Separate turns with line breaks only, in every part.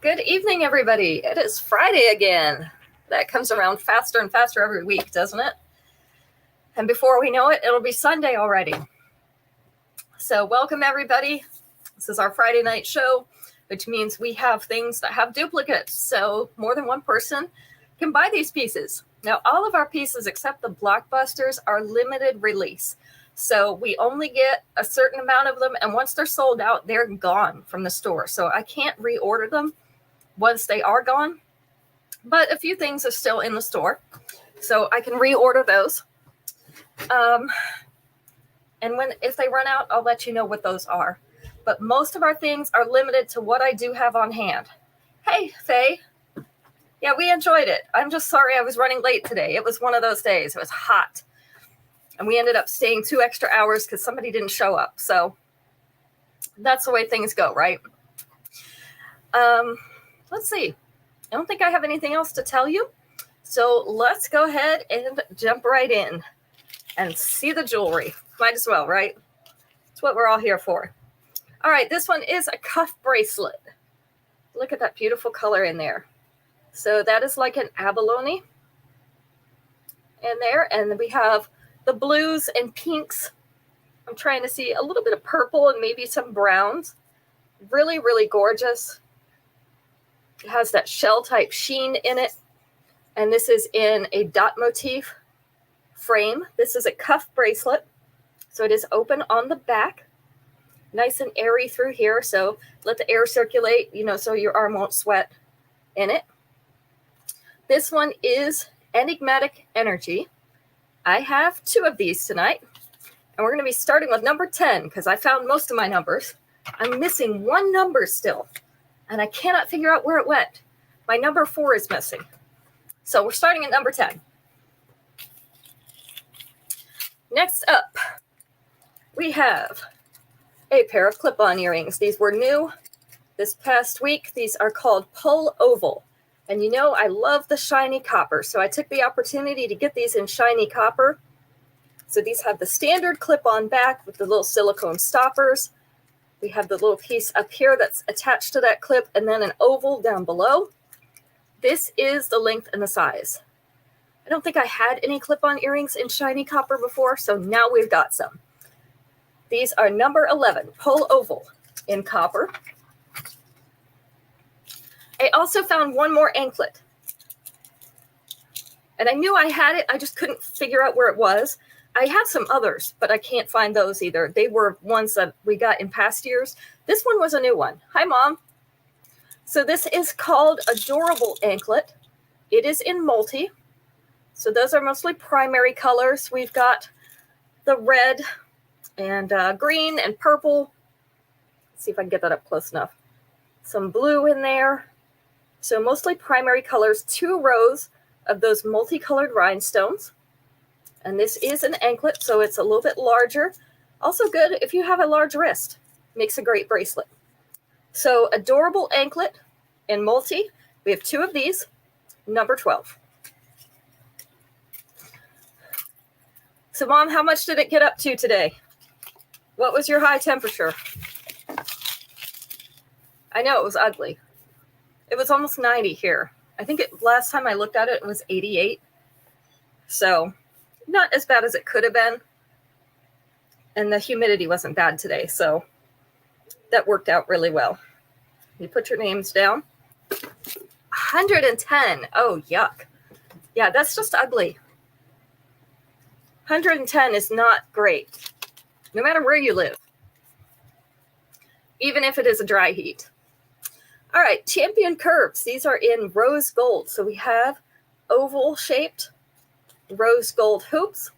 Good evening, everybody. It is Friday again. That comes around faster and faster every week, doesn't it? And before we know it, it'll be Sunday already. So welcome, everybody. This is our Friday night show, which means we have things that have duplicates. So more than one person can buy these pieces. Now, all of our pieces, except the blockbusters, are limited release. So we only get a certain amount of them. And once they're sold out, they're gone from the store. So I can't reorder them once they are gone. But a few things are still in the store. So I can reorder those. And if they run out, I'll let you know what those are. But most of our things are limited to what I do have on hand. Hey, Faye. Yeah, we enjoyed it. I'm just sorry I was running late today. It was one of those days. It was hot. And we ended up staying 2 extra hours because somebody didn't show up. So that's the way things go, right? Let's see. I don't think I have anything else to tell you. So let's go ahead and jump right in and see the jewelry. Might as well, right? It's what we're all here for. All right, this one is a cuff bracelet. Look at that beautiful color in there. So that is like an abalone in there. And then we have the blues and pinks. I'm trying to see a little bit of purple and maybe some browns. Really, really gorgeous. It has that shell type sheen in it. And this is in a dot motif frame. This is a cuff bracelet. So it is open on the back. Nice and airy through here. So let the air circulate, so your arm won't sweat in it. This one is Enigmatic Energy. I have 2 of these tonight. And we're going to be starting with number 10 because I found most of my numbers. I'm missing 1 number still. And I cannot figure out where it went. My number 4 is missing. So we're starting at number 10. Next up, we have a pair of clip-on earrings. These were new this past week. These are called Pull Oval. And I love the shiny copper. So I took the opportunity to get these in shiny copper. So these have the standard clip-on back with the little silicone stoppers. We have the little piece up here that's attached to that clip and then an oval down below. This is the length and the size. I don't think I had any clip-on earrings in shiny copper before, so now we've got some. These are number 11, Pull Oval in copper. I also found 1 more anklet. And I knew I had it, I just couldn't figure out where it was. I have some others, but I can't find those either. They were ones that we got in past years. This one was a new one. Hi, Mom. So this is called Adorable Anklet. It is in multi. So those are mostly primary colors. We've got the red and green and purple. Let's see if I can get that up close enough. Some blue in there. So mostly primary colors, 2 rows of those multicolored rhinestones. And this is an anklet, so it's a little bit larger. Also good if you have a large wrist. Makes a great bracelet. So Adorable Anklet in multi. We have 2 of these, number 12. So, Mom, how much did it get up to today? What was your high temperature? I know it was ugly. It was almost 90 here. I think last time I looked at it, it was 88. So not as bad as it could have been. And the humidity wasn't bad today. So that worked out really well. You put your names down. 110. Oh, yuck. Yeah, that's just ugly. 110 is not great. No matter where you live. Even if it is a dry heat. All right, Champion Curves. These are in rose gold. So we have oval-shaped rose gold hoops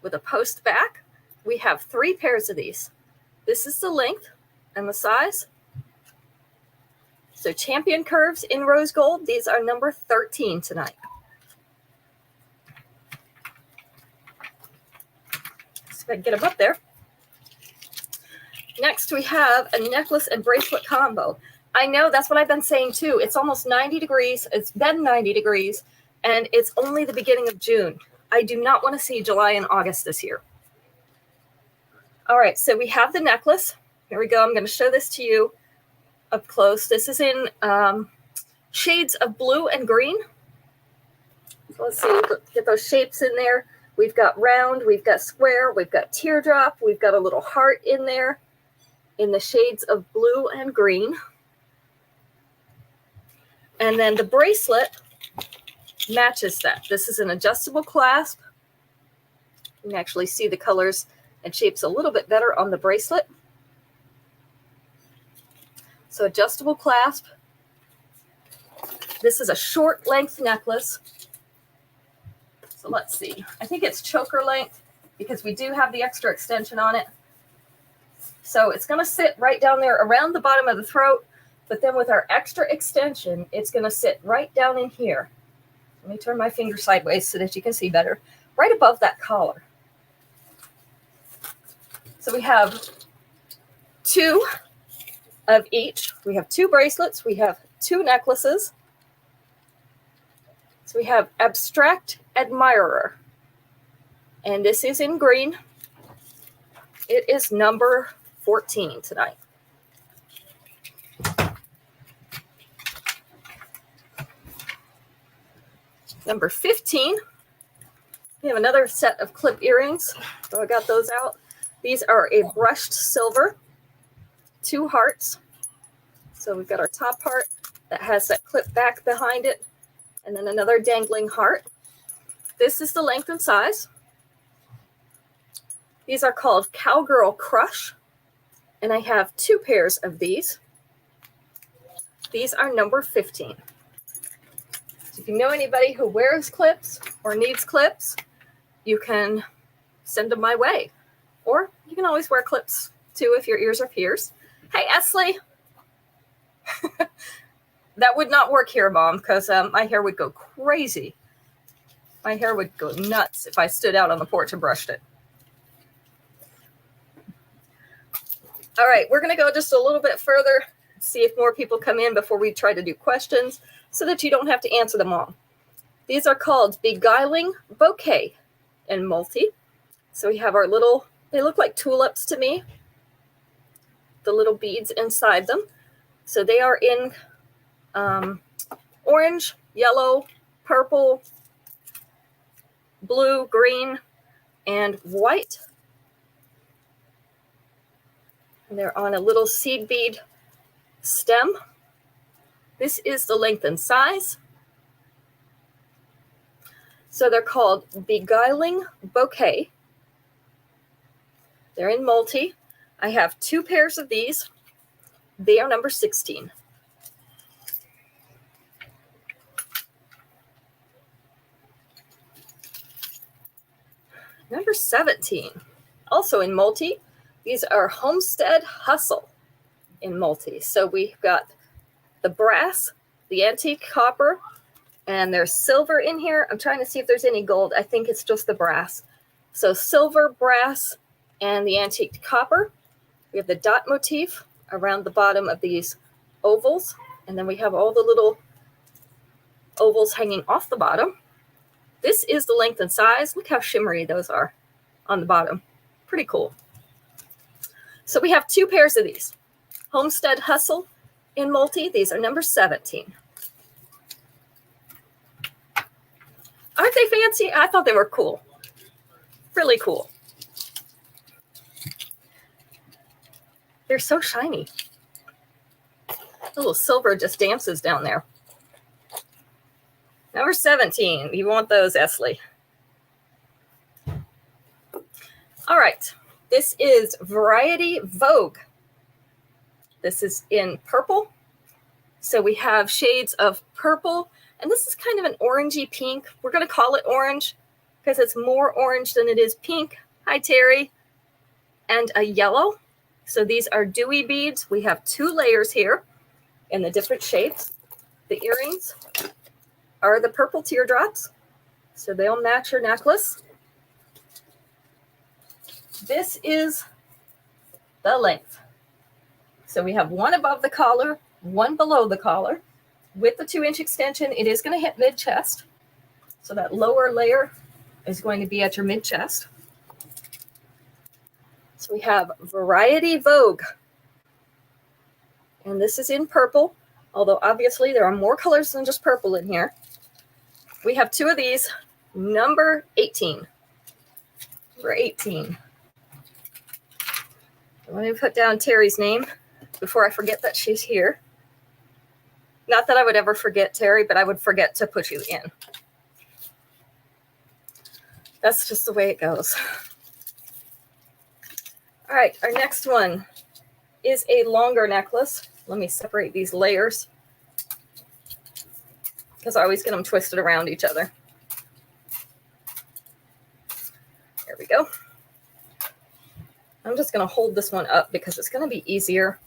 with a post back. We have 3 pairs of these. This is the length and the size. So Champion Curves in rose gold. These are number 13 tonight. See if I can get them up there. Next, we have a necklace and bracelet combo. I know, that's what I've been saying too. It's almost 90 degrees. It's been 90 degrees, and it's only the beginning of June. I do not want to see July and August this year. All right, so we have the necklace. Here we go. I'm going to show this to you. up close. This is in shades of blue and green. So let's see, get those shapes in there. We've got round, we've got square, we've got teardrop, we've got a little heart in there in the shades of blue and green. And then the bracelet matches that. This is an adjustable clasp. You can actually see the colors and shapes a little bit better on the bracelet. So adjustable clasp. This is a short length necklace. So let's see. I think it's choker length because we do have the extra extension on it. So it's going to sit right down there around the bottom of the throat, but then with our extra extension, it's going to sit right down in here. Let me turn my finger sideways so that you can see better. Right above that collar. So we have 2 of each. We have 2 bracelets. We have 2 necklaces. So we have Abstract Admirer. And this is in green. It is number 14 tonight. Number 15, we have another set of clip earrings. So I got those out. These are a brushed silver, 2 hearts. So we've got our top heart that has that clip back behind it, and then another dangling heart. This is the length and size. These are called Cowgirl Crush, and I have 2 pairs of these. These are number 15. If you know anybody who wears clips or needs clips, you can send them my way. Or you can always wear clips too if your ears are pierced. Hey, Esley. That would not work here, Mom, because my hair would go crazy. My hair would go nuts if I stood out on the porch and brushed it. All right, we're going to go just a little bit further, see if more people come in before we try to do questions, so that you don't have to answer them all. These are called Beguiling Bouquet in multi. So we have our little, they look like tulips to me, the little beads inside them. So they are in orange, yellow, purple, blue, green, and white. And they're on a little seed bead stem. This is the length and size. So they're called Beguiling Bouquet. They're in multi. I have 2 pairs of these. They are number 16. Number 17, also in multi. These are Homestead Hustle in multi. So we've got the brass, the antique copper, and there's silver in here. I'm trying to see if there's any gold. I think it's just the brass. So silver, brass, and the antique copper. We have the dot motif around the bottom of these ovals. And then we have all the little ovals hanging off the bottom. This is the length and size. Look how shimmery those are on the bottom. Pretty cool. So we have 2 pairs of these. Homestead Hustle in multi. These are number 17. Aren't they fancy? I thought they were cool. Really cool. They're so shiny. A little silver just dances down there. Number 17. You want those, Esley. All right. This is Variety Vogue. This is in purple. So we have shades of purple. And this is kind of an orangey pink. We're going to call it orange because it's more orange than it is pink. Hi, Terry. And a yellow. So these are dewy beads. We have 2 layers here in the different shapes. The earrings are the purple teardrops. So they'll match your necklace. This is the length. So we have 1 above the collar, 1 below the collar. With the 2-inch extension, it is going to hit mid-chest. So that lower layer is going to be at your mid-chest. So we have Variety Vogue And this is in purple, although obviously there are more colors than just purple in here. We have 2 of these, number 18. Number 18. Let me put down Terry's name before I forget that she's here. Not that I would ever forget Terry, but I would forget to put you in. That's just the way it goes. All right, our next one is a longer necklace. Let me separate these layers because I always get them twisted around each other. There we go. I'm just going to hold this one up because it's going to be easier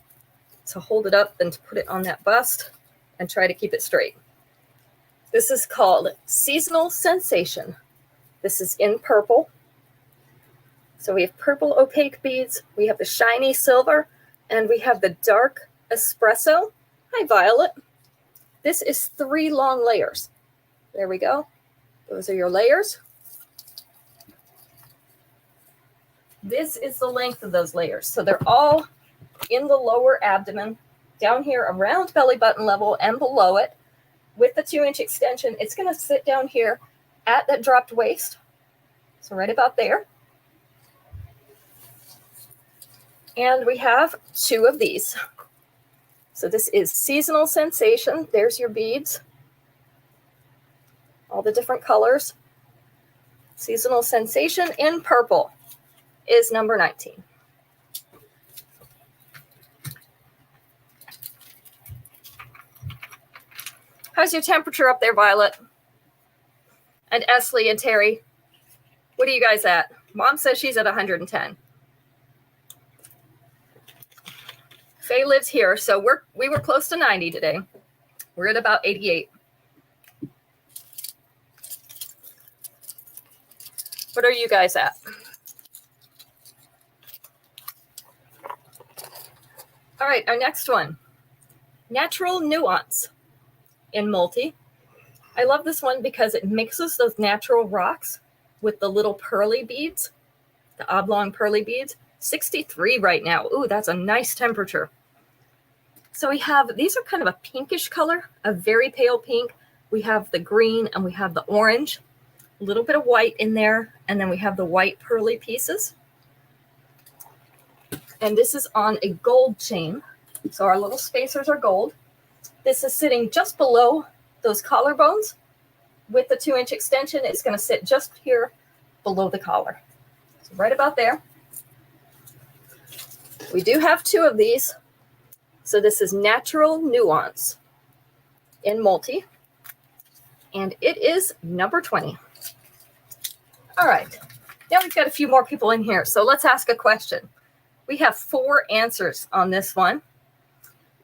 to hold it up than to put it on that bust and try to keep it straight. This is called Seasonal Sensation. This is in purple. So we have purple opaque beads, we have the shiny silver, and we have the dark espresso. Hi, Violet. This is 3 long layers. There we go. Those are your layers. This is the length of those layers. So they're all in the lower abdomen, down here around belly button level and below it. With the 2-inch extension, it's going to sit down here at that dropped waist. So right about there. And we have 2 of these. So this is Seasonal Sensation. There's your beads. All the different colors. Seasonal Sensation in purple is number 19. How's your temperature up there, Violet? And Esley and Terry? What are you guys at? Mom says she's at 110. Faye lives here, so we were close to 90 today. We're at about 88. What are you guys at? All right, our next one. Natural Nuance in multi. I love this one because it mixes those natural rocks with the little pearly beads, the oblong pearly beads. 63 right now. Ooh, that's a nice temperature. So we have, these are kind of a pinkish color, a very pale pink. We have the green and we have the orange, a little bit of white in there, and then we have the white pearly pieces. And this is on a gold chain. So our little spacers are gold. This is sitting just below those collarbones. With the 2-inch extension, it's going to sit just here below the collar. So right about there. We do have 2 of these. So this is Natural Nuance in multi, and it is number 20. All right, now we've got a few more people in here, so let's ask a question. We have 4 answers on this one.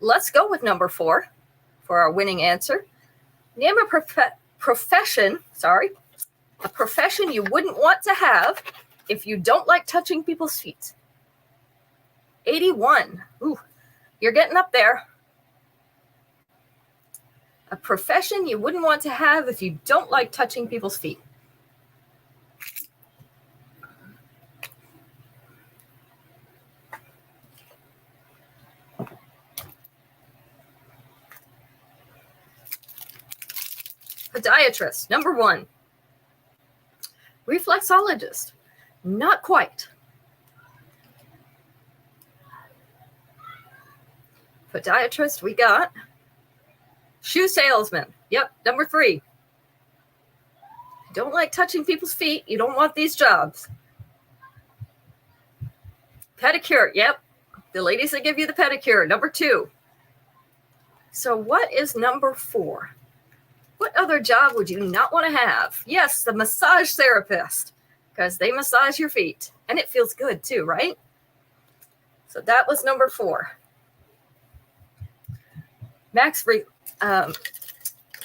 Let's go with number 4 for our winning answer. Name a profession you wouldn't want to have if you don't like touching people's feet. 81. Ooh. You're getting up there. A profession you wouldn't want to have if you don't like touching people's feet. Podiatrist, number 1. Reflexologist, not quite. Podiatrist, we got. Shoe salesman, yep, number 3. Don't like touching people's feet, you don't want these jobs. Pedicure, yep, the ladies that give you the pedicure, number 2. So what is number 4? What other job would you not want to have? Yes, the massage therapist, because they massage your feet, and it feels good too, right? So that was number 4. Max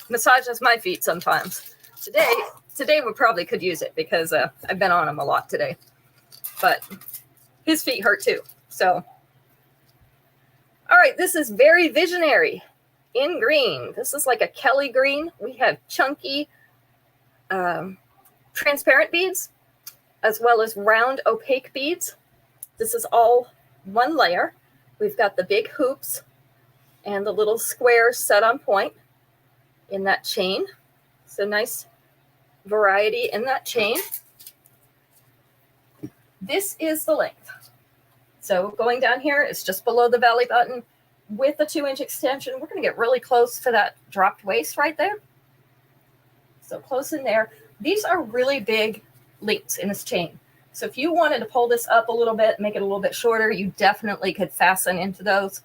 massages my feet sometimes. Today we probably could use it because I've been on him a lot today. But his feet hurt too. So, all right, this is very visionary in green. This is like a Kelly green. We have chunky transparent beads as well as round opaque beads. This is all one layer. We've got the big hoops and the little square set on point in that chain. So nice variety in that chain. This is the length. So going down here, it's just below the belly button with a 2-inch extension. We're going to get really close to that dropped waist right there. So close in there. These are really big links in this chain. So if you wanted to pull this up a little bit, make it a little bit shorter, you definitely could fasten into those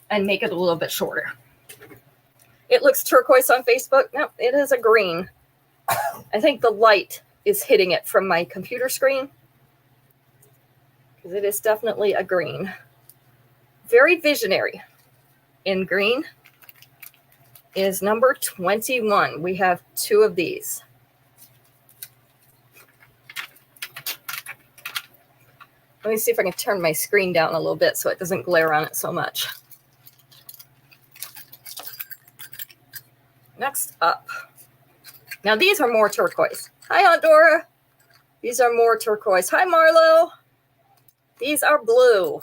and make it a little bit shorter. It looks turquoise on Facebook. No, it is a green. I think the light is hitting it from my computer screen, because it is definitely a green. Very visionary in green is number 21. We have 2 of these. Let me see if I can turn my screen down a little bit so it doesn't glare on it so much. Next up. Now these are more turquoise. Hi, Aunt Dora. These are more turquoise. Hi, Marlo. These are blue.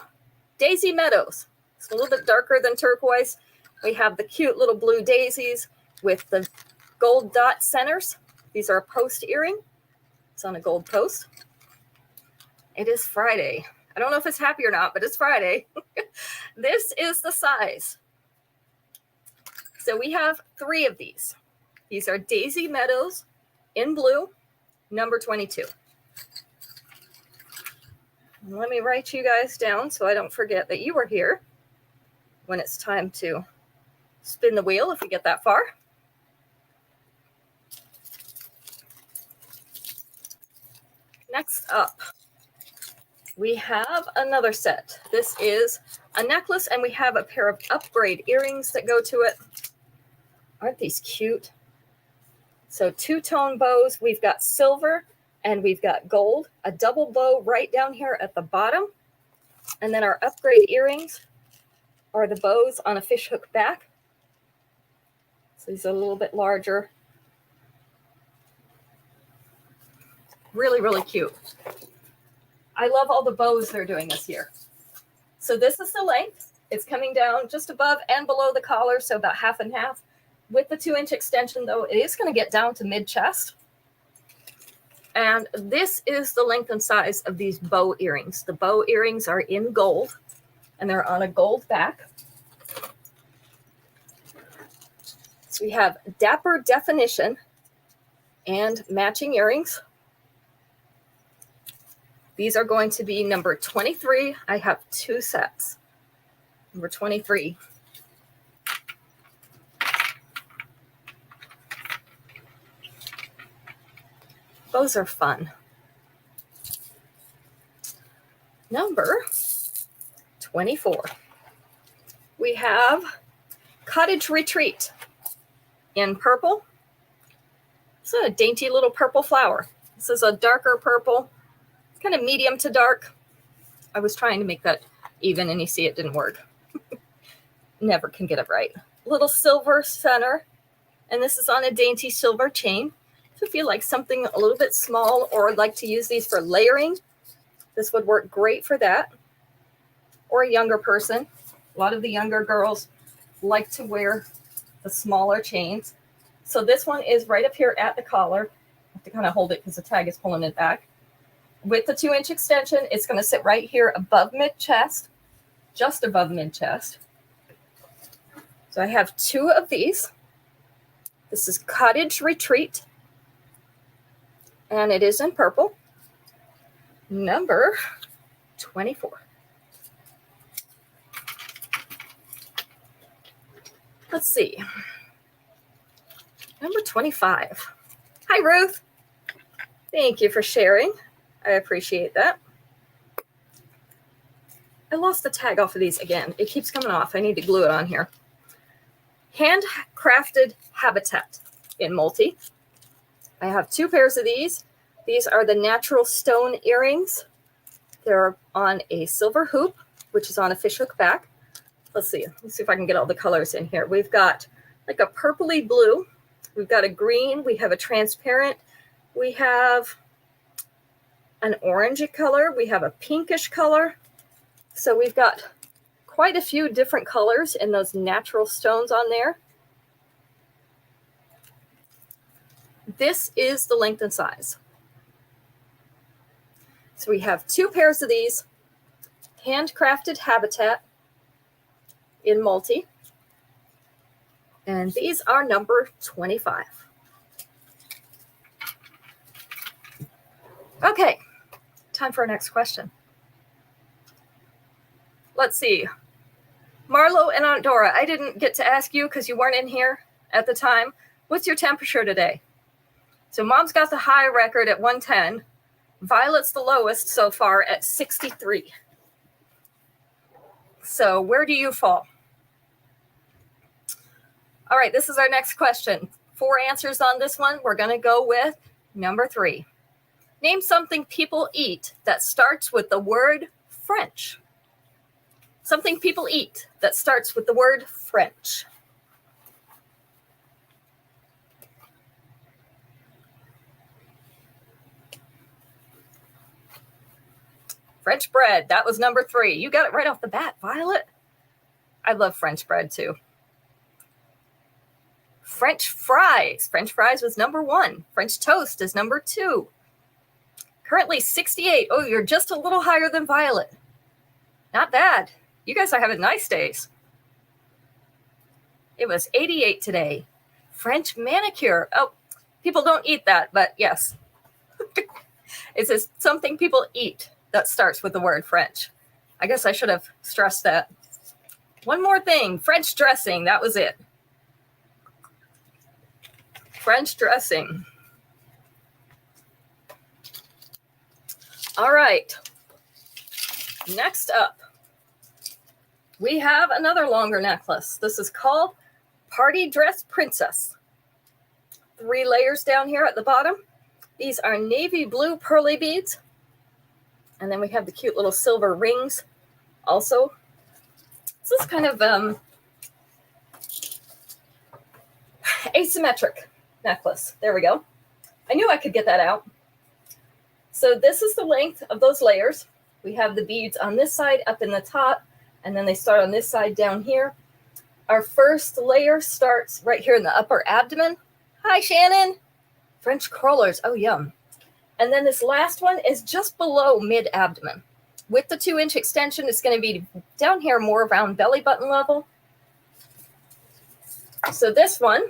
Daisy Meadows. It's a little bit darker than turquoise. We have the cute little blue daisies with the gold dot centers. These are a post earring. It's on a gold post. It is Friday. I don't know if it's happy or not, but it's Friday. This is the size. So we have 3 of these. These are Daisy Meadows in blue, number 22. Let me write you guys down so I don't forget that you were here when it's time to spin the wheel, if we get that far. Next up, we have another set. This is a necklace, and we have a pair of upgrade earrings that go to it. Aren't these cute? So 2-tone bows. We've got silver and we've got gold. A double bow right down here at the bottom. And then our upgrade earrings are the bows on a fishhook back. So these are a little bit larger. Really, really cute. I love all the bows they're doing this year. So this is the length. It's coming down just above and below the collar, so about half and half. With the 2-inch extension, though, it is going to get down to mid-chest. And this is the length and size of these bow earrings. The bow earrings are in gold, and they're on a gold back. So we have dapper definition and matching earrings. These are going to be number 23. I have 2 sets. Number 23. Those are fun. Number 24. We have Cottage Retreat in purple. It's a dainty little purple flower. This is a darker purple, kind of medium to dark. I was trying to make that even, and you see it didn't work. Never can get it right. Little silver center, and this is on a dainty silver chain. So if you like something a little bit small or would like to use these for layering, this would work great for that. Or a younger person. A lot of the younger girls like to wear the smaller chains. So this one is right up here at the collar. I have to kind of hold it because the tag is pulling it back. With the 2-inch extension, it's going to sit right here above mid-chest, just above mid-chest. So I have 2 of these. This is Cottage Retreat, and it is in purple, number 24. Let's see. Number 25. Hi, Ruth. Thank you for sharing. I appreciate that. I lost the tag off of these again. It keeps coming off. I need to glue it on here. Handcrafted Habitat in multi. I have 2 pairs of these. These are the natural stone earrings. They're on a silver hoop, which is on a fishhook back. Let's see if I can get all the colors in here. We've got like a purpley blue. We've got a green. We have a transparent. We have an orangey color. We have a pinkish color. So we've got quite a few different colors in those natural stones on there. This is the length and size. So we have 2 pairs of these, handcrafted habitat in multi. And these are number 25. Okay, time for our next question. Let's see. Marlo and Aunt Dora, I didn't get to ask you because you weren't in here at the time. What's your temperature today? So Mom's got the high record at 110. Violet's the lowest so far at 63. So where do you fall? All right, this is our next question. 4 answers on this one. We're going to go with number 3. Name something people eat that starts with the word French. Something people eat that starts with the word French. French bread. That was number 3. You got it right off the bat, Violet. I love French bread too. French fries. French fries was number 1. French toast is number 2. Currently 68. Oh, you're just a little higher than Violet. Not bad. You guys are having nice days. It was 88 today. French manicure. Oh, people don't eat that, but yes. It says something people eat that starts with the word French. I guess I should have stressed that. One more thing. French dressing. That was it. French dressing. All right. Next up, we have another longer necklace. This is called Party Dress Princess. 3 layers down here at the bottom. These are navy blue pearly beads. And then we have the cute little silver rings also. This is kind of asymmetric necklace. There we go. I knew I could get that out. So this is the length of those layers. We have the beads on this side up in the top, and then they start on this side down here. Our first layer starts right here in the upper abdomen. Hi, Shannon. French crawlers. Oh, yum. And then this last one is just below mid-abdomen. With the 2-inch extension, it's going to be down here more around belly button level. So this one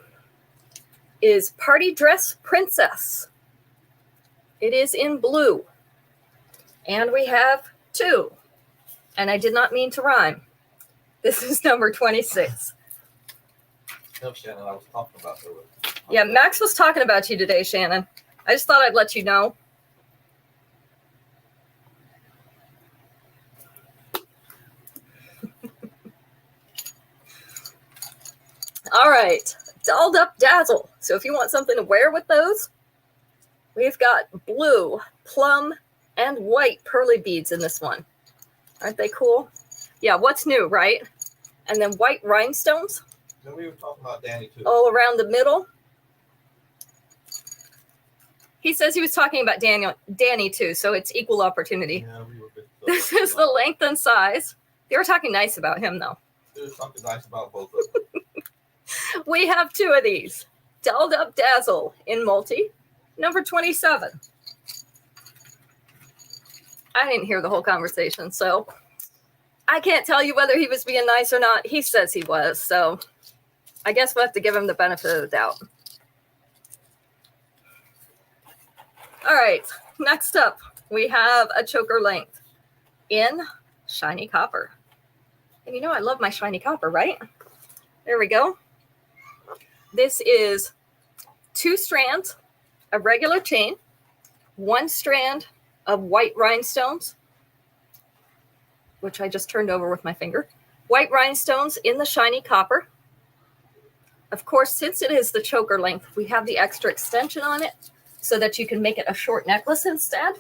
is Party Dress Princess. It is in blue. And we have 2. And I did not mean to rhyme. This is number 26.
No, Shannon, I was talking about her.
Yeah, Max was talking about you today, Shannon. I just thought I'd let you know. All right, Dolled Up Dazzle. So if you want something to wear with those, we've got blue, plum, and white pearly beads in this one. Aren't they cool? Yeah, what's new, right? And then white rhinestones.
No, we were talking about Danny too.
All around the middle. He says he was talking about Danny too, so it's equal opportunity.
Yeah, we were a bit,
This is the length and size. They were talking nice about him, though.
There's something nice about both of them.
We have 2 of these. Dolled Up Dazzle in multi, number 27. I didn't hear the whole conversation, so I can't tell you whether he was being nice or not. He says he was, so I guess we'll have to give him the benefit of the doubt. All right, next up, we have a choker length in shiny copper. And you know I love my shiny copper, right? There we go. This is 2 strands of regular chain, 1 strand of white rhinestones, which I just turned over with my finger. White rhinestones in the shiny copper. Of course, since it is the choker length, we have the extra extension on it so that you can make it a short necklace instead,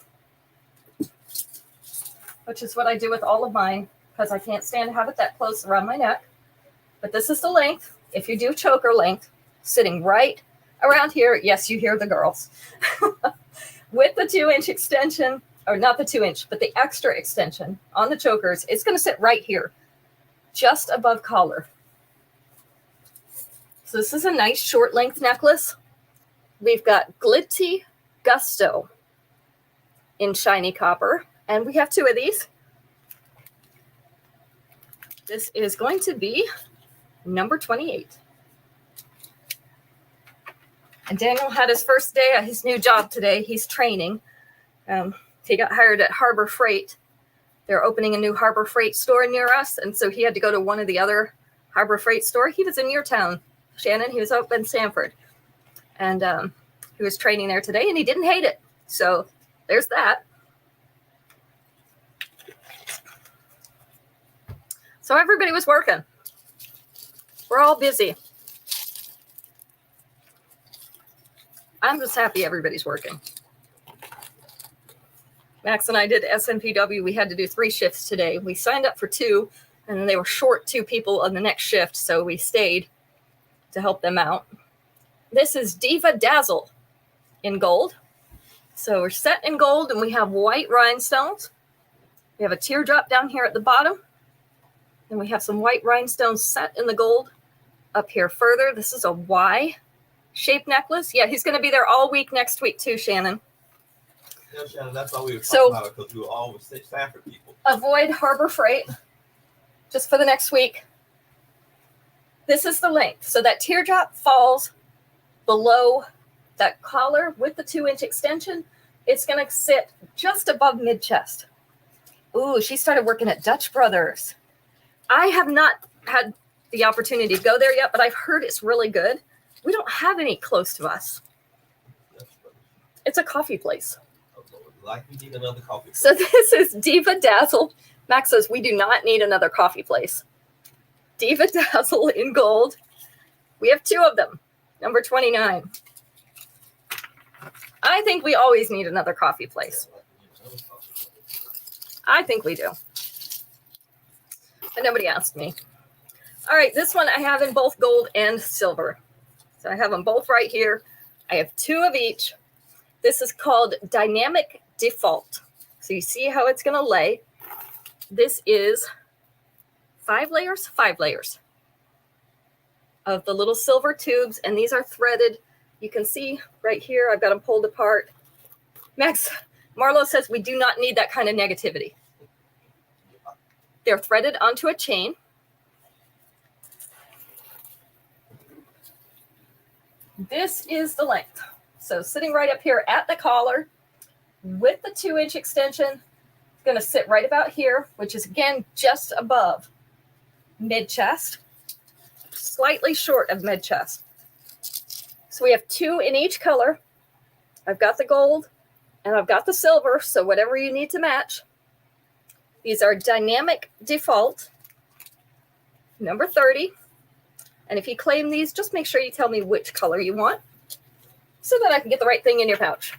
which is what I do with all of mine because I can't stand to have it that close around my neck. But this is the length. If you do choker length, sitting right around here, yes, you hear the girls, with the 2-inch extension, or not the 2-inch, but the extra extension on the chokers, it's going to sit right here. just above collar. So this is a nice short length necklace. We've got Glitzy Gusto in shiny copper, and we have two of these. This is going to be number 28. And Daniel had his first day at his new job today. He's training. He got hired at Harbor Freight. They're opening a new Harbor Freight store near us, and so he had to go to one of the other Harbor Freight store. He was in your town, Shannon. He was up in Sanford, and he was training there today, and he didn't hate it. So there's that. So everybody was working. We're all busy. I'm just happy everybody's working. Max and I did SNPW. We had to do 3 shifts today. We signed up for 2, and then they were short 2 people on the next shift, so we stayed to help them out. This is Diva Dazzle in gold. So we're set in gold, and we have white rhinestones. We have a teardrop down here at the bottom. And we have some white rhinestones set in the gold up here further. This is a Y-shaped necklace. Yeah, he's going to be there all week next week too, Shannon.
Yeah, Shannon, that's all we were talking about, because we were all with Sanford people.
Avoid Harbor Freight just for the next week. This is the length. So that teardrop falls below that collar with the 2-inch extension. It's going to sit just above mid-chest. Ooh, she started working at Dutch Brothers. I have not had the opportunity to go there yet, but I've heard it's really good. We don't have any close to us. It's a coffee place.
Like we need another coffee place.
So this is Diva Dazzle. Max says we do not need another coffee place. Diva Dazzle in gold. We have 2 of them. Number 29. I think we always need another coffee place. I think we do. But nobody asked me. All right, this one I have in both gold and silver. So I have them both right here. I have 2 of each. This is called Dynamic Default. So you see how it's going to lay. This is 5 layers, 5 layers of the little silver tubes, and these are threaded. You can see right here, I've got them pulled apart. Marlo says we do not need that kind of negativity. They're threaded onto a chain. This is the length. So sitting right up here at the collar with the 2-inch extension, it's going to sit right about here, which is again just above mid-chest, slightly short of mid-chest. So we have 2 in each color. I've got the gold and I've got the silver, so whatever you need to match. These are Dynamic Default, number 30. And if you claim these, just make sure you tell me which color you want so that I can get the right thing in your pouch.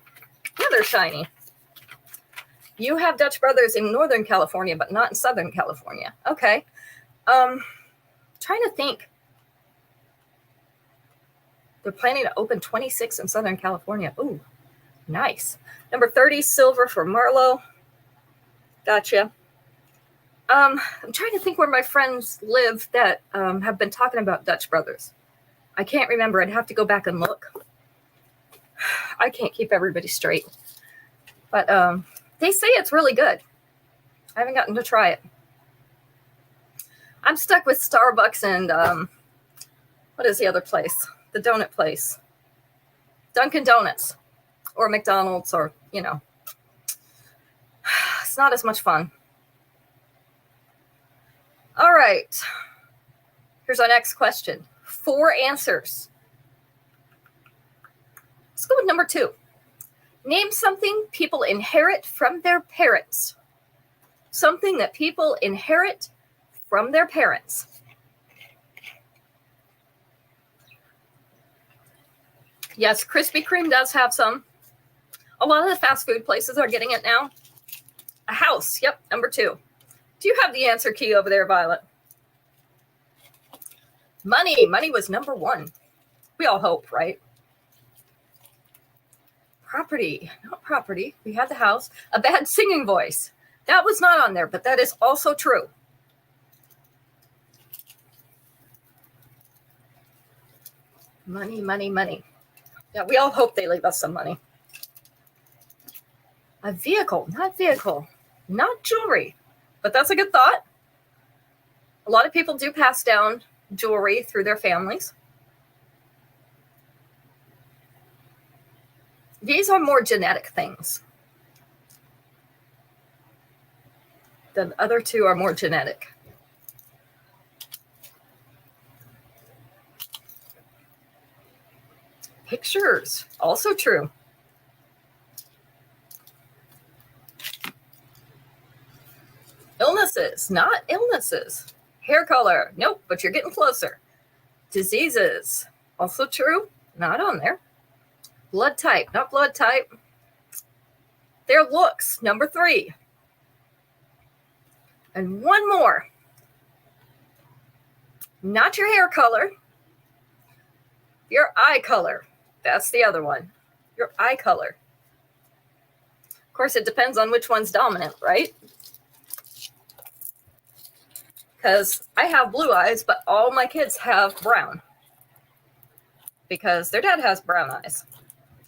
Yeah, they're shiny. You have Dutch Brothers in Northern California, but not in Southern California. Okay. Trying to think. They're planning to open 26 in Southern California. Ooh, nice. Number 30, silver for Marlo. Gotcha. I'm trying to think where my friends live that have been talking about Dutch Brothers. I can't remember. I'd have to go back and look. I can't keep everybody straight. But they say it's really good. I haven't gotten to try it. I'm stuck with Starbucks and what is the other place? The donut place. Dunkin' Donuts or McDonald's, or, you know. It's not as much fun. All right. Here's our next question. 4 answers. Let's go with number 2. Name something people inherit from their parents. Something that people inherit from their parents. Yes, Krispy Kreme does have some. A lot of the fast food places are getting it now. A house. Yep, number 2. Do you have the answer key over there, Violet? Money. Money was number 1. We all hope, right? Property. Not property. We had the house. A bad singing voice. That was not on there, but that is also true. Money, money, money. Yeah, we all hope they leave us some money. A vehicle, not jewelry. But that's a good thought. A lot of people do pass down jewelry through their families. These are more genetic things. The other two are more genetic. Pictures, also true. Illnesses, not illnesses. Hair color, nope, but you're getting closer. Diseases, also true, not on there. Blood type, not blood type. Their looks, number 3. And one more. Not your hair color, your eye color. That's the other one, your eye color. Of course, it depends on which one's dominant, right? Because I have blue eyes, but all my kids have brown. Because their dad has brown eyes,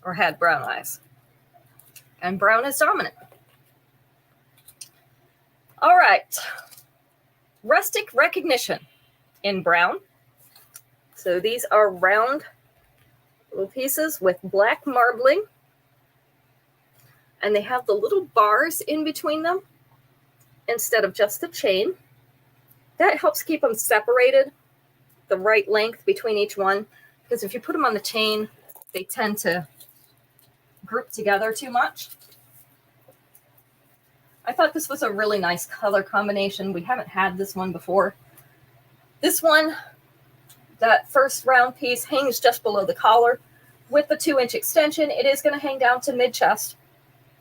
or had brown eyes. And brown is dominant. All right. Rustic recognition in brown. So these are round little pieces with black marbling. And they have the little bars in between them instead of just the chain. That helps keep them separated, the right length between each one. Because if you put them on the chain, they tend to group together too much. I thought this was a really nice color combination. We haven't had this one before. This one, that first round piece hangs just below the collar. With the 2-inch extension, it is going to hang down to mid-chest.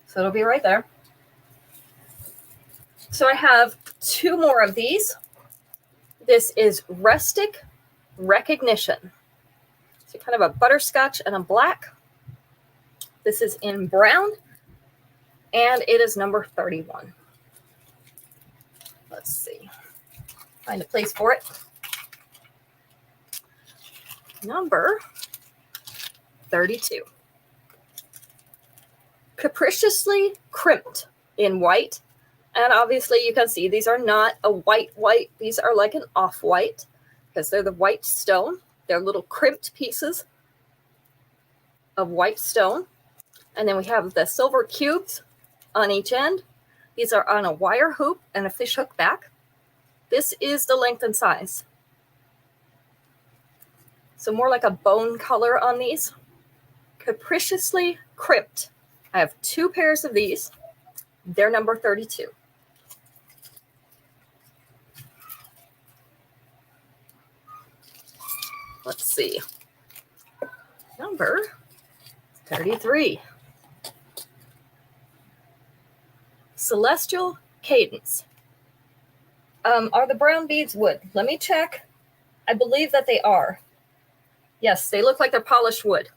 So it'll be right there. So I have 2 more of these. This is Rustic Recognition. So kind of a butterscotch and a black. This is in brown. And it is number 31. Let's see. Find a place for it. Number 32. Capriciously crimped in white. And obviously you can see these are not a white. These are like an off-white because they're the white stone. They're little crimped pieces of white stone. And then we have the silver cubes on each end. These are on a wire hoop and a fish hook back. This is the length and size. So more like a bone color on these. Capriciously crimped. I have 2 pairs of these. They're number 32. Let's see. Number 33. Celestial Cadence. Are the brown beads wood? Let me check. I believe that they are. Yes, they look like they're polished wood.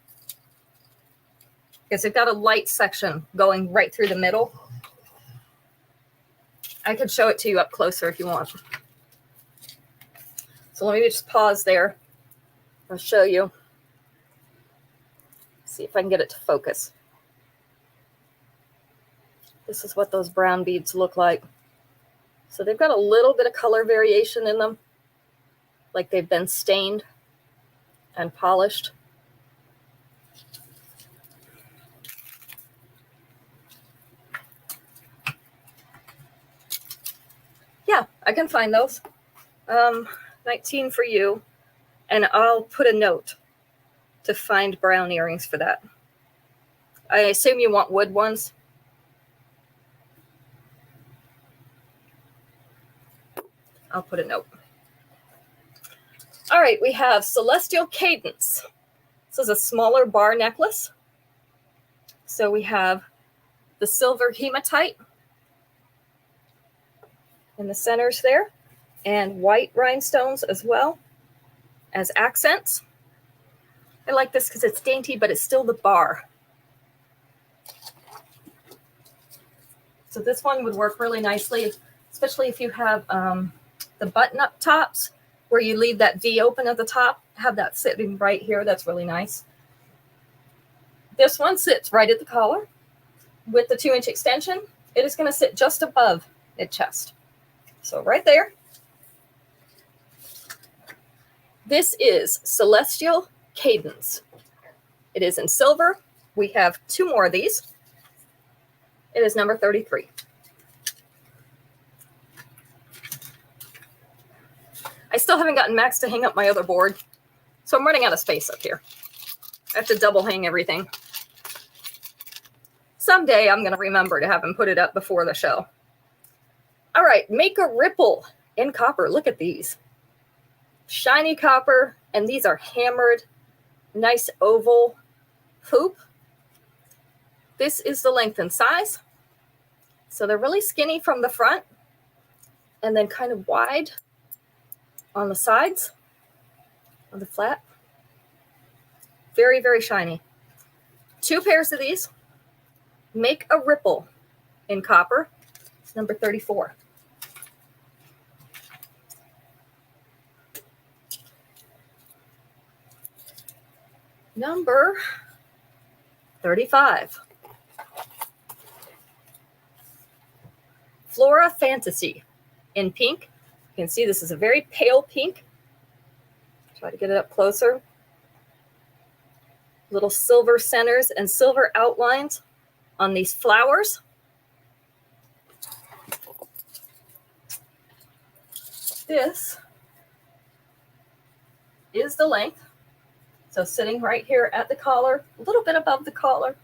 Because they've got a light section going right through the middle. I could show it to you up closer if you want. So let me just pause there. I'll show you. See if I can get it to focus. This is what those brown beads look like. So they've got a little bit of color variation in them, like they've been stained and polished. Yeah, I can find those. 19 for you. And I'll put a note to find brown earrings for that. I assume you want wood ones. I'll put a note. All right, we have Celestial Cadence. This is a smaller bar necklace. So we have the silver hematite in the centers there, and white rhinestones as well as accents. I like this because it's dainty, but it's still the bar. So this one would work really nicely, especially if you have the button-up tops where you leave that V open at the top, have that sitting right here. That's really nice. This one sits right at the collar with the 2-inch extension. It is going to sit just above mid chest. So right there. This is Celestial Cadence. It is in silver. We have 2 more of these. It is number 33. I still haven't gotten Max to hang up my other board, so I'm running out of space up here. I have to double hang everything. Someday I'm going to remember to have him put it up before the show. All right, make a ripple in copper. Look at these. Shiny copper, and these are hammered, nice oval hoop. This is the length and size. So they're really skinny from the front and then kind of wide on the sides of the flat. Very, very shiny. 2 pairs of these. Make a ripple in copper. It's number 34. Number 35. Flora Fantasy in pink. You can see this is a very pale pink. Try to get it up closer. Little silver centers and silver outlines on these flowers. This is the length. So sitting right here at the collar, a little bit above the collar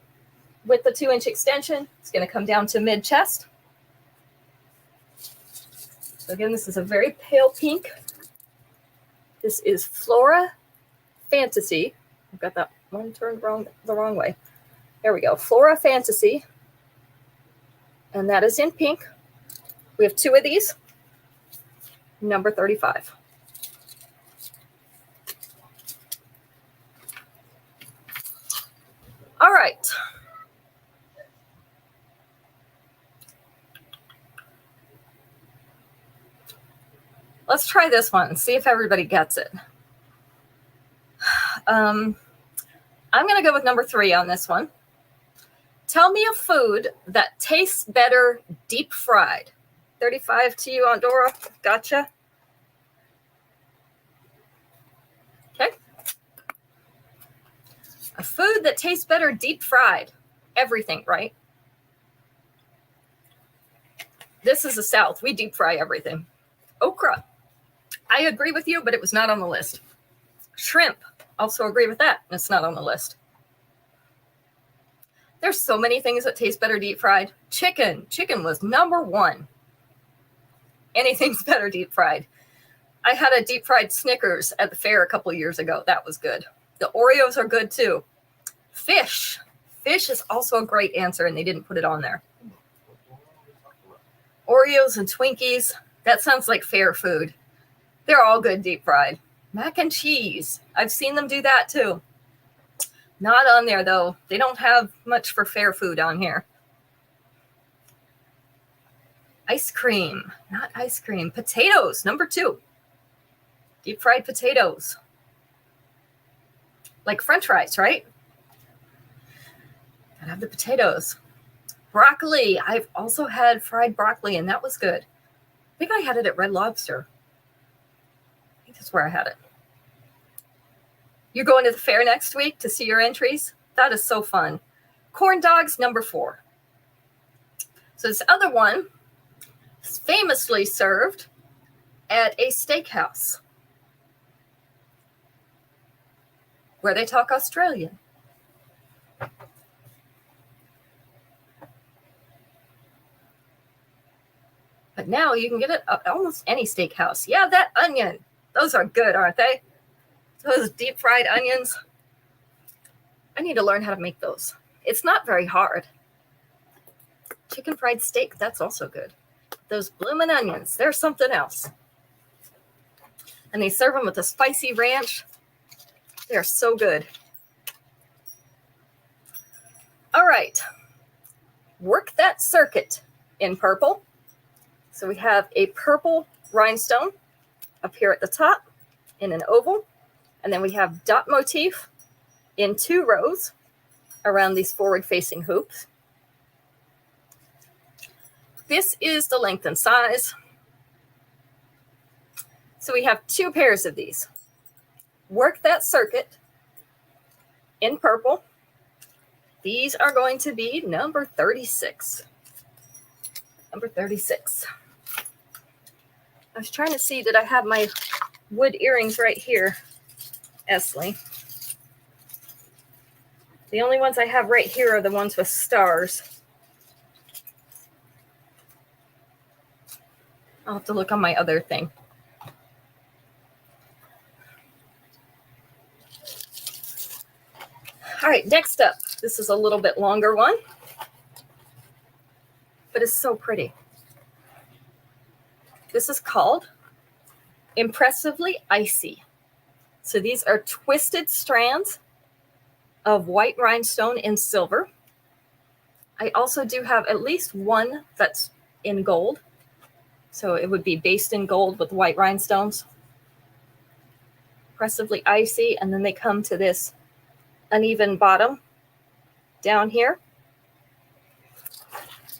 with the 2-inch extension. It's going to come down to mid chest. So again, this is a very pale pink. This is Flora Fantasy. I've got that one turned the wrong way. There we go. Flora Fantasy. And that is in pink. We have 2 of these. Number 35. All right. Let's try this one and see if everybody gets it. I'm going to go with number 3 on this one. Tell me a food that tastes better deep fried. 35 to you, Aunt Dora. Gotcha. Okay. A food that tastes better deep fried. Everything, right? This is the South. We deep fry everything. Okra. I agree with you, but it was not on the list. Shrimp. Also agree with that. It's not on the list. There's so many things that taste better deep fried. Chicken. Chicken was number 1. Anything's better deep fried. I had a deep fried Snickers at the fair a couple years ago. That was good. The Oreos are good too. Fish. Fish is also a great answer, and they didn't put it on there. Oreos and Twinkies. That sounds like fair food. They're all good deep fried. Mac and cheese. I've seen them do that too. Not on there though. They don't have much for fair food on here. Ice cream. Not ice cream. Potatoes. Number 2. Deep fried potatoes. Like French fries, right? Gotta have the potatoes. Broccoli. I've also had fried broccoli, and that was good. I think I had it at Red Lobster. I think that's where I had it. You're going to the fair next week to see your entries? That is so fun. Corn dogs, number 4. So this other one is famously served at a steakhouse where they talk Australian. But now you can get it at almost any steakhouse. Yeah, that onion. Those are good, aren't they? Those deep fried onions. I need to learn how to make those. It's not very hard. Chicken fried steak, that's also good. Those bloomin' onions, they're something else. And they serve them with a spicy ranch. They're so good. All right. Work that circuit in purple. So we have a purple rhinestone up here at the top. in an oval. And then we have dot motif in 2 rows around these forward-facing hoops. This is the length and size. So we have 2 pairs of these. Work that circuit in purple. These are going to be number 36. Number 36. I was trying to see, did I have my wood earrings right here, Esley? The only ones I have right here are the ones with stars. I'll have to look on my other thing. All right, next up. This is a little bit longer one, but it's so pretty. This is called Impressively Icy. So these are twisted strands of white rhinestone in silver. I also do have at least one that's in gold. So it would be based in gold with white rhinestones. Impressively icy, and then they come to this uneven bottom down here.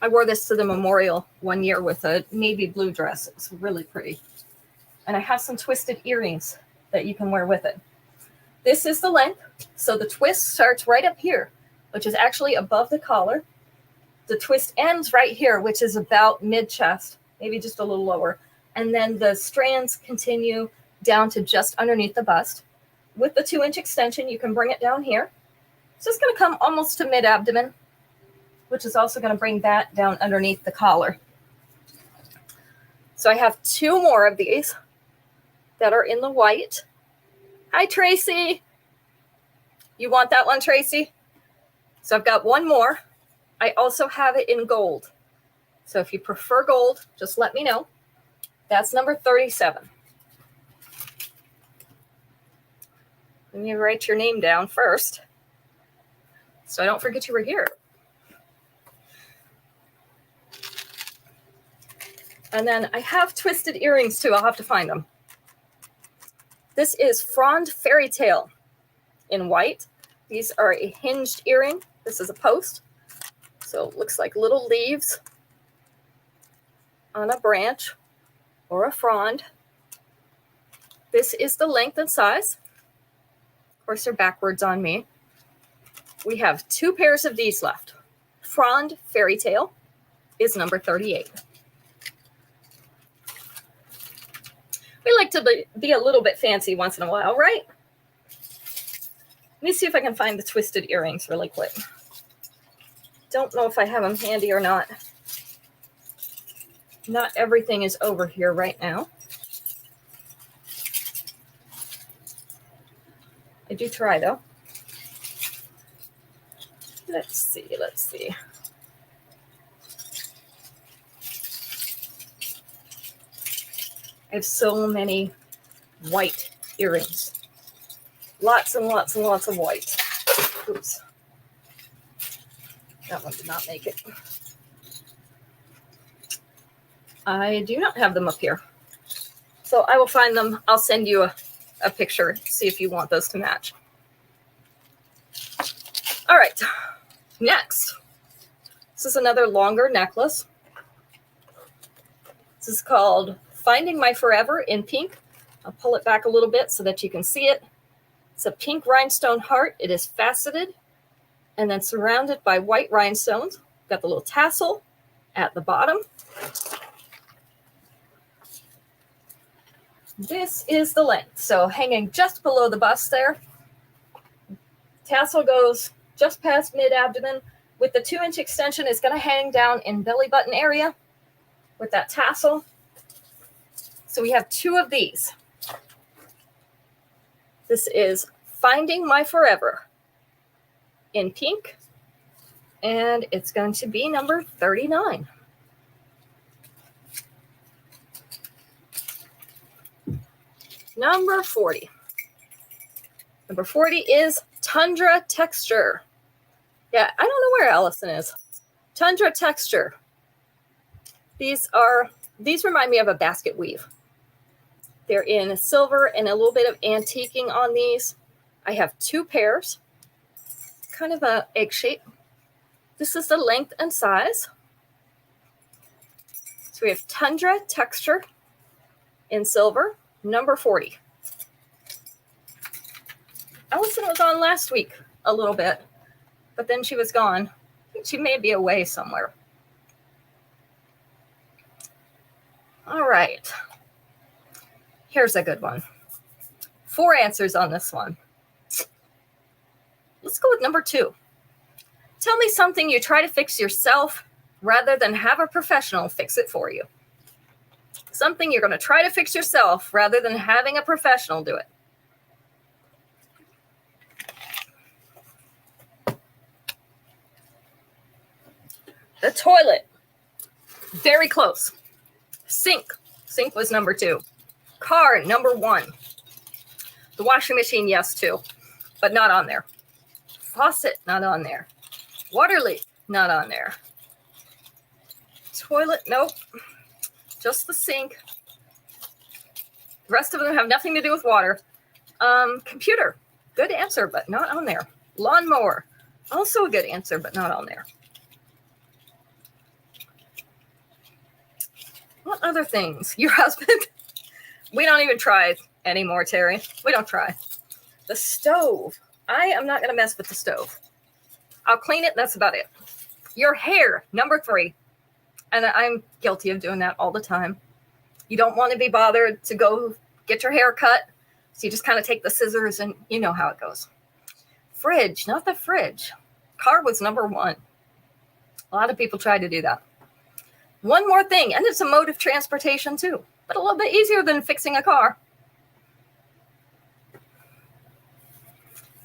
I wore this to the memorial one year with a navy blue dress. It was really pretty. And I have some twisted earrings that you can wear with it. This is the length. So the twist starts right up here, which is actually above the collar. The twist ends right here, which is about mid-chest, maybe just a little lower. And then the strands continue down to just underneath the bust. With the 2-inch extension, you can bring it down here. So it's going to come almost to mid-abdomen, which is also going to bring that down underneath the collar. So I have 2 more of these that are in the white. Hi, Tracy. You want that one, Tracy? So I've got 1 more. I also have it in gold. So if you prefer gold, just let me know. That's number 37. Let me write your name down first, so I don't forget you were here. And then I have twisted earrings too. I'll have to find them. This is Frond Fairy Tale in white. These are a hinged earring. This is a post. So it looks like little leaves on a branch or a frond. This is the length and size. Of course, they're backwards on me. We have 2 pairs of these left. Frond Fairy Tale is number 38. We like to be a little bit fancy once in a while, right? Let me see if I can find the twisted earrings really quick. Don't know if I have them handy or not. Not everything is over here right now. I do try, though. Let's see. I have so many white earrings. Lots and lots and lots of white. Oops. That one did not make it. I do not have them up here. So I will find them. I'll send you a picture, see if you want those to match. All right, next. This is another longer necklace. This is called Finding My Forever in pink. I'll pull it back a little bit so that you can see it. It's a pink rhinestone heart. It is faceted and then surrounded by white rhinestones. Got the little tassel at the bottom. This is the length. So hanging just below the bust there. Tassel goes just past mid-abdomen. With the 2-inch extension, it's going to hang down in belly button area with that tassel. So we have 2 of these. This is Finding My Forever in pink, and it's going to be number 39. Number 40. Number 40 is Tundra Texture. Yeah, I don't know where Allison is. Tundra Texture. These remind me of a basket weave. They're in silver and a little bit of antiquing on these. I have 2 pairs, kind of a egg shape. This is the length and size. So we have Tundra texture in silver, number 40. Allison was on last week a little bit, but then she was gone. I think she may be away somewhere. All right. Here's a good one. 4 answers on this one. Let's go with number 2. Tell me something you try to fix yourself rather than have a professional fix it for you. Something you're going to try to fix yourself rather than having a professional do it. The toilet. Very close. Sink. Sink was number 2. Car, number 1. The washing machine, yes, too, but not on there. Faucet, not on there. Water leak, not on there. Toilet, nope. Just the sink. The rest of them have nothing to do with water. Computer, good answer, but not on there. Lawnmower, also a good answer, but not on there. What other things? Your husband? We don't even try anymore, Terry. We don't try. The stove. I am not going to mess with the stove. I'll clean it. That's about it. Your hair, number 3. And I'm guilty of doing that all the time. You don't want to be bothered to go get your hair cut. So you just kind of take the scissors and you know how it goes. Fridge, not the fridge. Car was number 1. A lot of people try to do that. One more thing, and it's a mode of transportation too, but a little bit easier than fixing a car.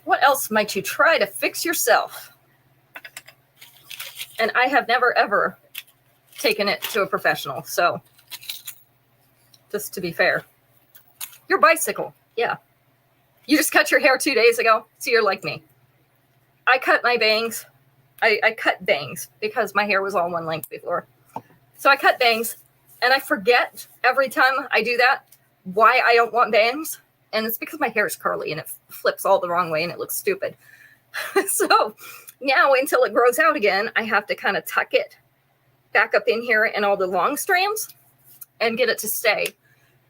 What else might you try to fix yourself? And I have never, ever taken it to a professional, so just to be fair. Your bicycle, yeah. You just cut your hair 2 days ago, so you're like me. I cut my bangs. I cut bangs because my hair was all one length before. So I cut bangs, and I forget every time I do that why I don't want bangs. And it's because my hair is curly, and it flips all the wrong way, and it looks stupid. So now until it grows out again, I have to kind of tuck it back up in here in all the long strands and get it to stay.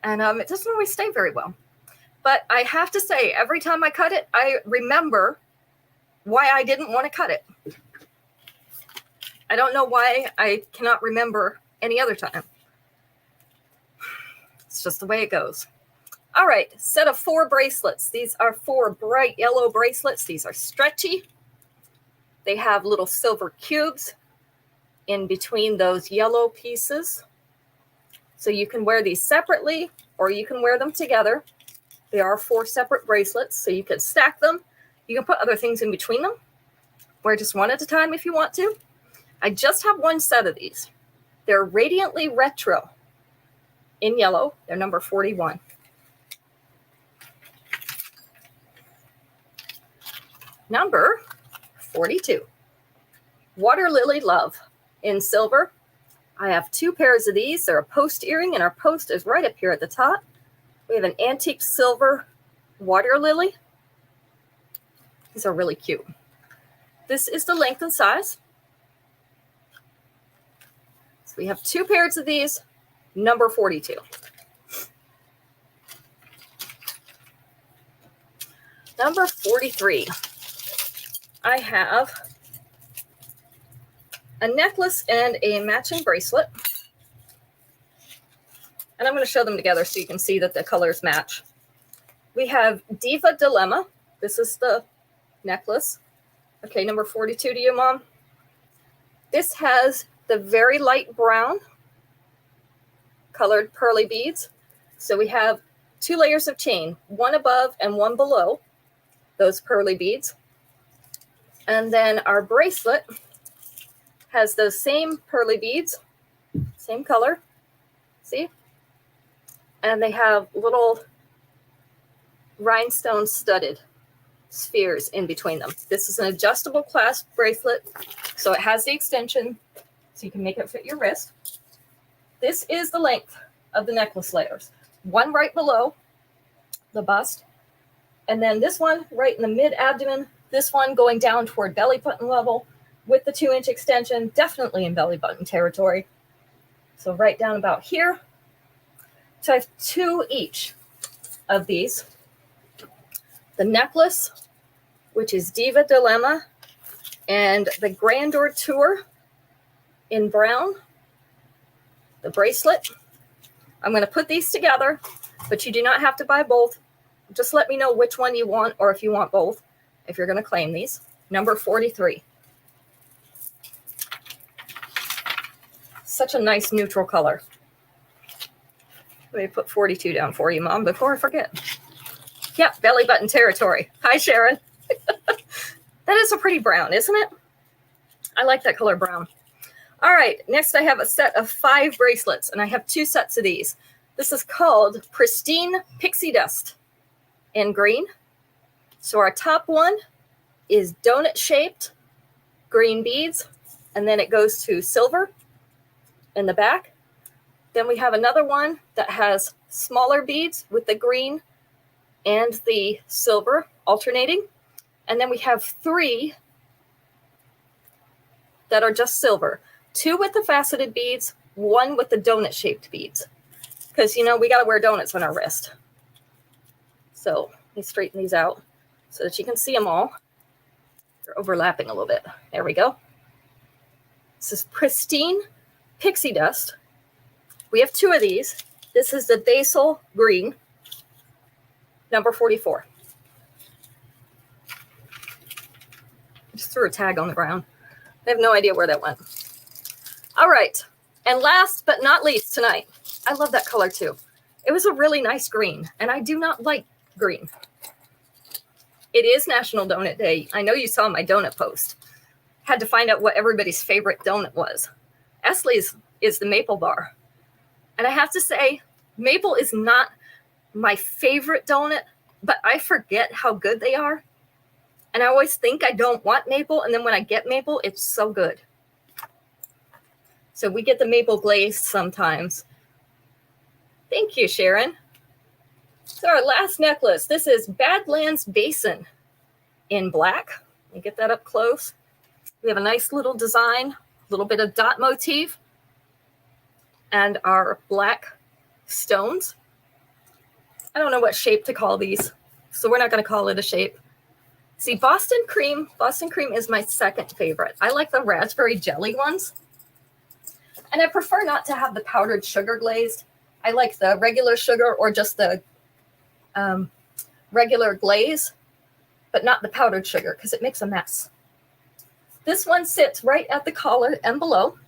And it doesn't always stay very well. But I have to say, every time I cut it, I remember why I didn't want to cut it. I don't know why I cannot remember any other time. It's just the way it goes. All right, set of 4 bracelets. These are 4 bright yellow bracelets. These are stretchy. They have little silver cubes in between those yellow pieces. So you can wear these separately or you can wear them together. They are 4 separate bracelets, so you can stack them. You can put other things in between them. Wear just one at a time if you want to. I just have 1 set of these. They're Radiantly Retro in yellow. They're number 41. Number 42. Water Lily Love in silver. I have 2 pairs of these. They're a post earring, and our post is right up here at the top. We have an antique silver water lily. These are really cute. This is the length and size. So we have 2 pairs of these, number 42. Number 43. I have a necklace and a matching bracelet. And I'm going to show them together so you can see that the colors match. We have Diva Dilemma. This is the necklace. Okay, number 42 to you, Mom. This has the very light brown colored pearly beads. So we have 2 layers of chain, 1 above and 1 below those pearly beads. And then our bracelet has those same pearly beads, same color. See? And they have little rhinestone studded spheres in between them. This is an adjustable clasp bracelet, so it has the extension, so you can make it fit your wrist. This is the length of the necklace layers. one right below the bust, and then this one right in the mid-abdomen, this one going down toward belly button level with the 2-inch extension, definitely in belly button territory. So right down about here. So I have 2 each of these. The necklace, which is Diva Dilemma, and the Grandeur Tour in brown. The bracelet. I'm going to put these together, but you do not have to buy both. Just let me know which one you want, or if you want both, if you're going to claim these. Number 43. Such a nice neutral color. Let me put 42 down for you, Mom, before I forget. Yep, belly button territory. Hi, Sharon. That is a pretty brown, isn't it? I like that color brown. All right, next I have a set of 5 bracelets, and I have 2 sets of these. This is called Pristine Pixie Dust in green. So our top one is donut-shaped green beads, and then it goes to silver in the back. Then we have another one that has smaller beads with the green and the silver alternating. And then we have 3 that are just silver. 2 with the faceted beads, 1 with the donut-shaped beads. Because, you know, we got to wear donuts on our wrist. So let me straighten these out so that you can see them all. They're overlapping a little bit. There we go. This is Pristine Pixie Dust. We have 2 of these. This is the Basil Green, number 44. I just threw a tag on the ground. I have no idea where that went. All right. And last but not least tonight, I love that color too. It was a really nice green, and I do not like green. It is National Donut Day. I know you saw my donut post. Had to find out what everybody's favorite donut was. Esley's is the maple bar. And I have to say, maple is not my favorite donut, but I forget how good they are. And I always think I don't want maple, and then when I get maple, it's so good. So we get the maple glaze sometimes. Thank you, Sharon. So our last necklace, this is Badlands Basin in black. Let me get that up close. We have a nice little design, a little bit of dot motif, and our black stones. I don't know what shape to call these, so we're not going to call it a shape. See, Boston cream is my second favorite. I like the raspberry jelly ones. And I prefer not to have the powdered sugar glazed. I like the regular sugar or just the regular glaze, but not the powdered sugar because it makes a mess. This one sits right at the collar and below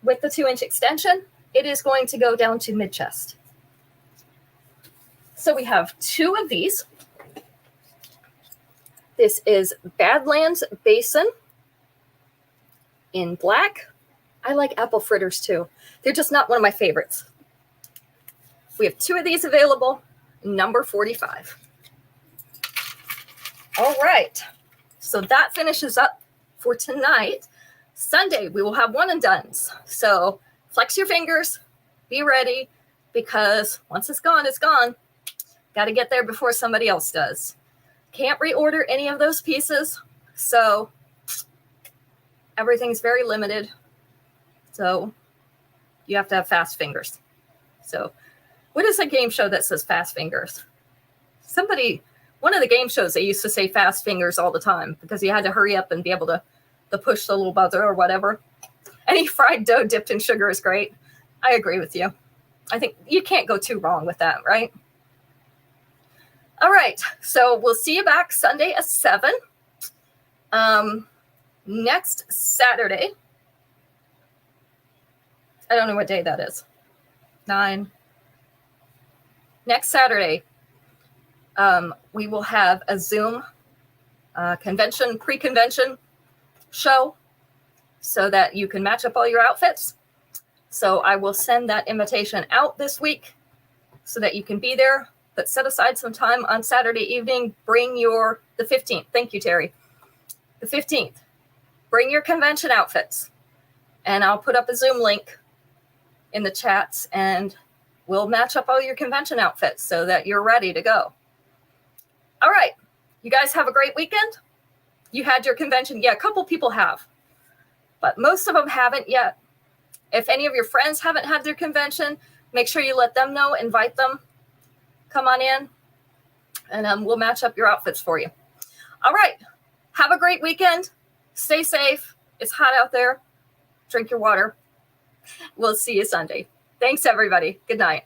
with the 2-inch extension. It is going to go down to mid-chest. So we have 2 of these. This is Badlands Basin in black. I like apple fritters too. They're just not one of my favorites. We have 2 of these available, number 45. All right, so that finishes up for tonight. Sunday, we will have one and dones. So flex your fingers, be ready, because once it's gone, it's gone. Got to get there before somebody else does. Can't reorder any of those pieces, so everything's very limited. So you have to have fast fingers. So what is a game show that says fast fingers? One of the game shows, they used to say fast fingers all the time because you had to hurry up and be able to push the little buzzer or whatever. Any fried dough dipped in sugar is great. I agree with you. I think you can't go too wrong with that, right? All right, so we'll see you back Sunday at 7. Next Saturday, I don't know what day that is. 9. Next Saturday, we will have a Zoom pre-convention show so that you can match up all your outfits. So I will send that invitation out this week so that you can be there. But set aside some time on Saturday evening. Bring the 15th. Thank you, Terry. The 15th. Bring your convention outfits. And I'll put up a Zoom link in the chats, and we'll match up all your convention outfits so that you're ready to go. All right. You guys have a great weekend. You had your convention. Yeah, a couple people have, but most of them haven't yet. If any of your friends haven't had their convention, make sure you let them know, invite them, come on in, and we'll match up your outfits for you. All right. Have a great weekend. Stay safe. It's hot out there. Drink your water. We'll see you Sunday. Thanks, everybody. Good night.